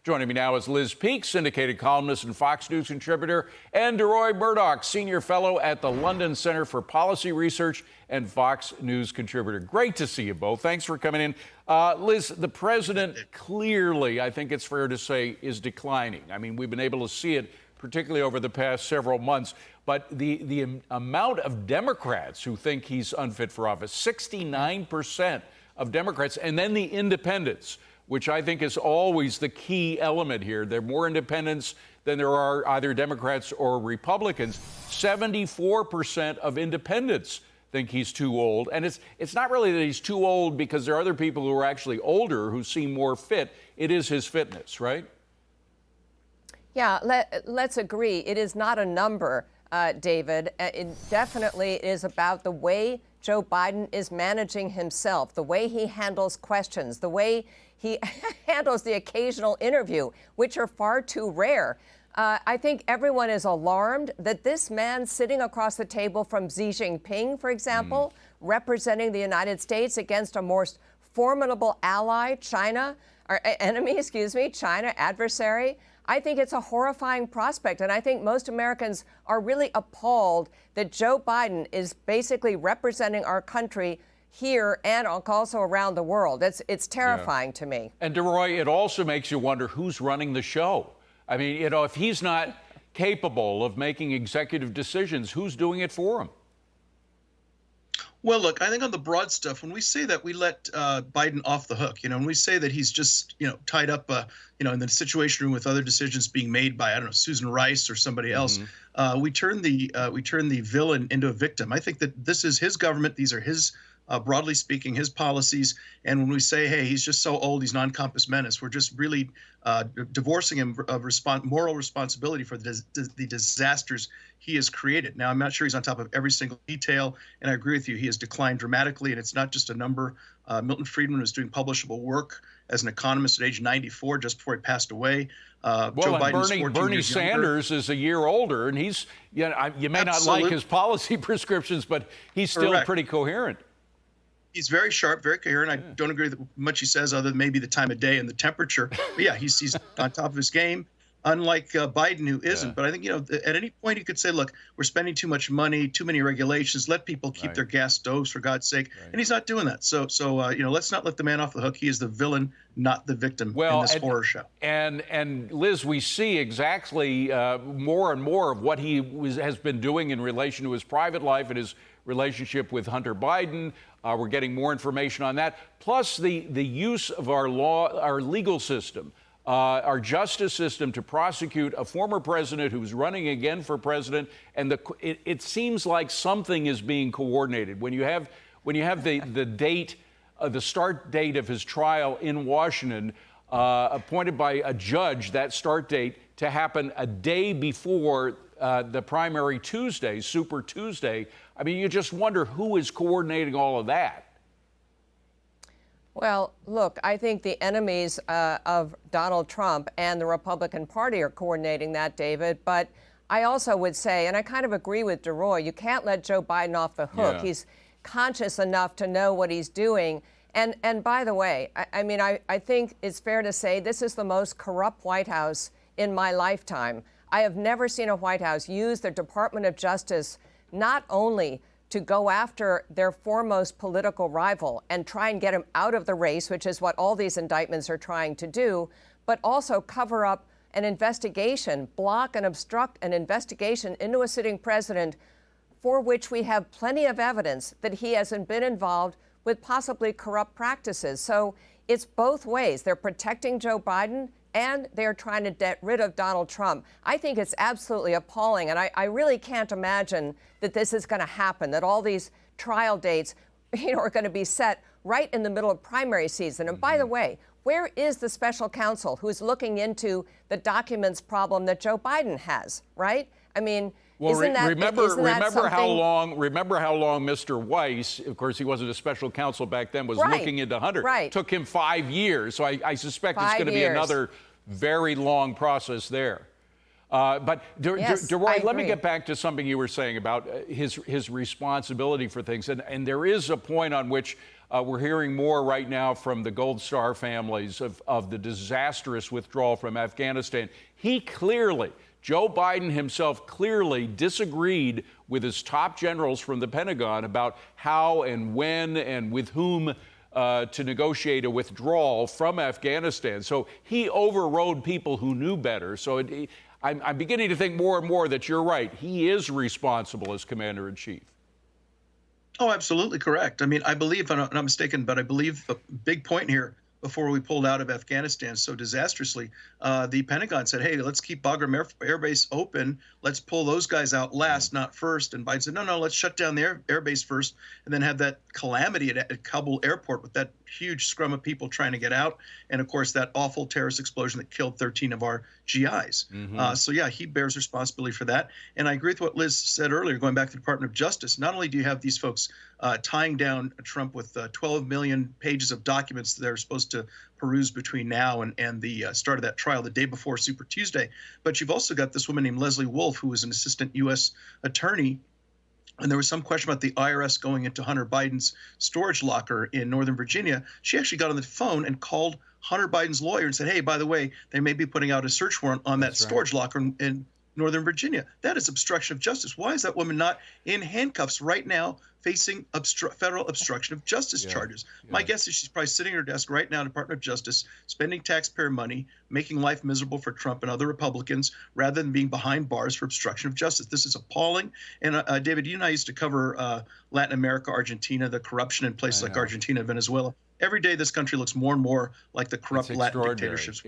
Joining me now is Liz Peek, syndicated columnist and Fox News contributor, and Deroy Murdoch, senior fellow at the London Center for Policy Research and Fox News contributor. Great to see you both. Thanks for coming in. Liz, the president clearly, I think it's fair to say, is declining. I mean, we've been able to see it, particularly over the past several months. But the amount of Democrats who think he's unfit for office, 69% of Democrats, and then the independents, which I think is always the key element here. There are more independents than there are either Democrats or Republicans. 74% of independents think he's too old. And it's not really that he's too old because there are other people who are actually older who seem more fit. It is his fitness, right? Yeah, let's agree. It is not a number, David. It definitely is about the way Joe Biden is managing himself, the way he handles questions, the way he handles the occasional interview, which are far too rare. I think everyone is alarmed that this man sitting across the table from Xi Jinping, for example, representing the United States against a more formidable ally, China, or enemy, China, adversary. I think it's a horrifying prospect, and I think most Americans are really appalled that Joe Biden is basically representing our country here and also around the world. It's terrifying to me. And Deroy, it also makes you wonder who's running the show. I mean, if he's not capable of making executive decisions, who's doing it for him? Well, look, I think on the broad stuff, when we say that we let Biden off the hook, when we say that he's just, tied up, in the Situation Room with other decisions being made by, I don't know, Susan Rice or somebody else, we turn the villain into a victim. I think that this is his government. These are his, broadly speaking, his policies. And when we say, hey, he's just so old, he's non-compass menace, we're just really divorcing him of moral responsibility for the disasters he has created. Now, I'm not sure he's on top of every single detail, and I agree with you. He has declined dramatically, and it's not just a number. Milton Friedman was doing publishable work as an economist at age 94, just before he passed away. Well, Joe and Biden's Bernie Sanders is a year older, and he's, you may not like his policy prescriptions, but he's still pretty coherent. He's very sharp, very coherent. I don't agree with much he says, other than maybe the time of day and the temperature. But yeah, he's on top of his game, unlike Biden, who isn't. But I think, at any point he could say, look, we're spending too much money, too many regulations. Let people keep their gas stoves, for God's sake. And he's not doing that. So let's not let the man off the hook. He is the villain, not the victim in this horror show. And Liz, we see exactly more and more of what he has been doing in relation to his private life and his relationship with Hunter Biden. We're getting more information on that. Plus the use of our legal system, our justice system to prosecute a former president who's running again for president. And it seems like something is being coordinated. When you have the date, the start date of his trial in Washington, appointed by a judge, that start date to happen a day before the primary Tuesday, Super Tuesday. I mean, you just wonder who is coordinating all of that. Well, look, I think the enemies of Donald Trump and the Republican Party are coordinating that, David. But I also would say, and I kind of agree with Deroy, you can't let Joe Biden off the hook. Yeah. He's conscious enough to know what he's doing. And by the way, I think it's fair to say this is the most corrupt White House in my lifetime. I have never seen a White House use their Department of Justice not only to go after their foremost political rival and try and get him out of the race, which is what all these indictments are trying to do, but also cover up an investigation, block and obstruct an investigation into a sitting president for which we have plenty of evidence that he hasn't been involved with possibly corrupt practices. So it's both ways. They're protecting Joe Biden and they're trying to get rid of Donald Trump. I think it's absolutely appalling, and I really can't imagine that this is going to happen, that all these trial dates, are going to be set right in the middle of primary season. And by the way, where is the special counsel who's looking into the documents problem that Joe Biden has, right? I mean, well, remember how long Mr. Weiss, of course he wasn't a special counsel back then, was looking into Hunter. It took him 5 years. So I suspect it's going to be another very long process there. But Deroy, let me get back to something you were saying about his responsibility for things. And there is a point on which We're hearing more right now from the Gold Star families of the disastrous withdrawal from Afghanistan. Joe Biden himself clearly disagreed with his top generals from the Pentagon about how and when and with whom to negotiate a withdrawal from Afghanistan. So he overrode people who knew better. So I'm beginning to think more and more that you're right. He is responsible as commander-in-chief. Oh, absolutely correct. I mean, I believe, I'm not mistaken, but I believe a big point here before we pulled out of Afghanistan so disastrously, the Pentagon said, hey, let's keep Bagram Air Base open. Let's pull those guys out last, not first. And Biden said, no, let's shut down the air base first and then have that calamity at Kabul airport with that huge scrum of people trying to get out. And, of course, that awful terrorist explosion that killed 13 of our GIs. So, yeah, he bears responsibility for that. And I agree with what Liz said earlier, going back to the Department of Justice. Not only do you have these folks tying down Trump with 12 million pages of documents that they're supposed to peruse between now and the start of that trial the day before Super Tuesday, but you've also got this woman named Leslie Wolf, who was an assistant U.S. attorney. And there was some question about the IRS going into Hunter Biden's storage locker in Northern Virginia. She actually got on the phone and called Hunter Biden's lawyer and said, hey, by the way, they may be putting out a search warrant on that storage locker in Northern Virginia. That is obstruction of justice. Why is that woman not in handcuffs right now facing federal obstruction of justice charges? My guess is she's probably sitting at her desk right now in the Department of Justice, spending taxpayer money, making life miserable for Trump and other Republicans, rather than being behind bars for obstruction of justice. This is appalling. And David, you and I used to cover Latin America, Argentina, the corruption in places like Argentina and Venezuela. Every day, this country looks more and more like the corrupt Latin dictatorships.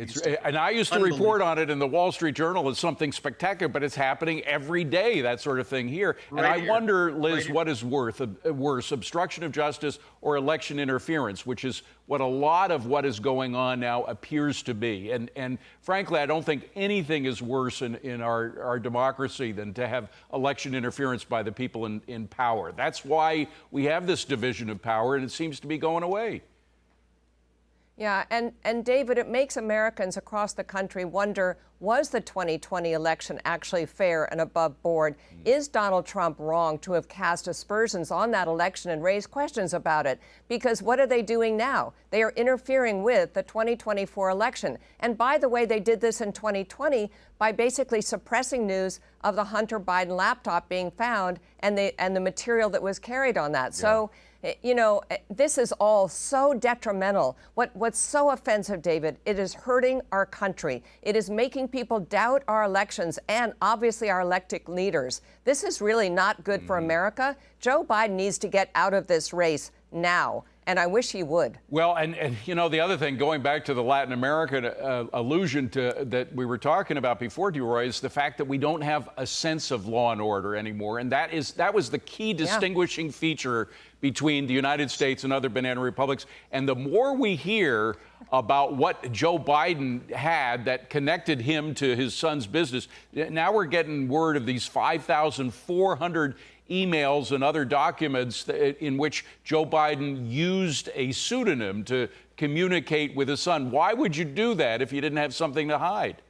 And I used to report on it in the Wall Street Journal as something spectacular, but it's happening every day, that sort of thing here. And I wonder, Liz, what is worse, obstruction of justice or election interference, which is what a lot of what is going on now appears to be. And frankly, I don't think anything is worse in our democracy than to have election interference by the people in power. That's why we have this division of power, and it seems to be going away. Yeah, and David, it makes Americans across the country wonder, was the 2020 election actually fair and above board? Is Donald Trump wrong to have cast aspersions on that election and raised questions about it? Because what are they doing now? They are interfering with the 2024 election. And by the way, they did this in 2020 by basically suppressing news of the Hunter Biden laptop being found and the material that was carried on that. So, you know, this is all so detrimental. What's so offensive, David, it is hurting our country. It is making people doubt our elections and obviously our elected leaders. This is really not good for America. Joe Biden needs to get out of this race now. And I wish he would. Well, and you know, the other thing, going back to the Latin American allusion to that we were talking about before, Deroy, is the fact that we don't have a sense of law and order anymore. And that was the key distinguishing feature between the United States and other banana republics. And the more we hear about what Joe Biden had that connected him to his son's business, now we're getting word of these 5,400 emails and other documents in which Joe Biden used a pseudonym to communicate with his son. Why would you do that if you didn't have something to hide?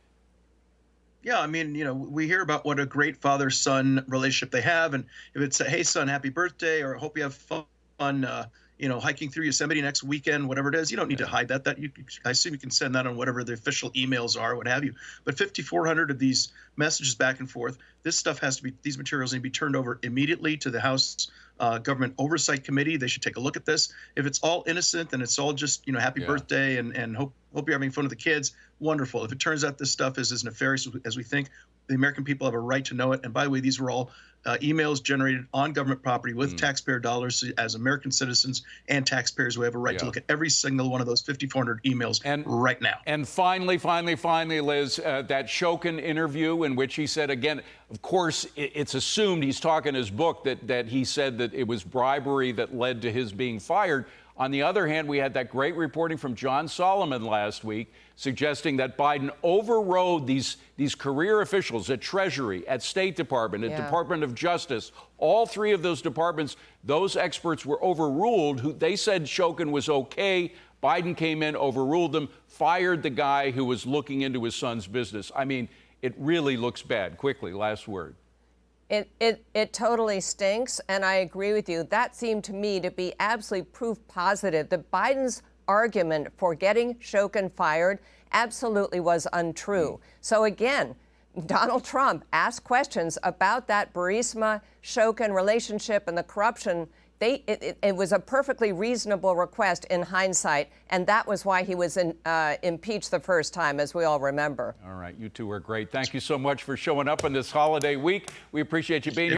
Yeah, I mean, you know, we hear about what a great father-son relationship they have. And if it's, hey, son, happy birthday, or hope you have fun, you know, hiking through Yosemite next weekend, whatever it is, you don't need to hide that. I assume you can send that on whatever the official emails are, what have you. But 5,400 of these messages back and forth, this stuff has to be, these materials need to be turned over immediately to the House Government Oversight Committee. They should take a look at this. If it's all innocent and it's all just, you know, happy birthday and hope you're having fun with the kids, wonderful. If it turns out this stuff is as nefarious as we think, the American people have a right to know it. And by the way, these were all emails generated on government property with taxpayer dollars. As American citizens and taxpayers, we have a right to look at every single one of those 5,400 emails right now. And finally, Liz, that Shokin interview in which he said, again, of course, it's assumed he's talking his book that he said that it was bribery that led to his being fired. On the other hand, we had that great reporting from John Solomon last week suggesting that Biden overrode these career officials at Treasury, at State Department, at Department of Justice. All three of those departments, those experts were overruled. They said Shokin was okay. Biden came in, overruled them, fired the guy who was looking into his son's business. I mean, it really looks bad. Quickly, last word. It totally stinks, and I agree with you. That seemed to me to be absolutely proof positive that Biden's argument for getting Shokin fired absolutely was untrue. So again, Donald Trump asked questions about that Burisma-Shokin relationship and the corruption. It was a perfectly reasonable request in hindsight, and that was why he was impeached the first time, as we all remember. All right, you two were great. Thank you so much for showing up on this holiday week. We appreciate you being here.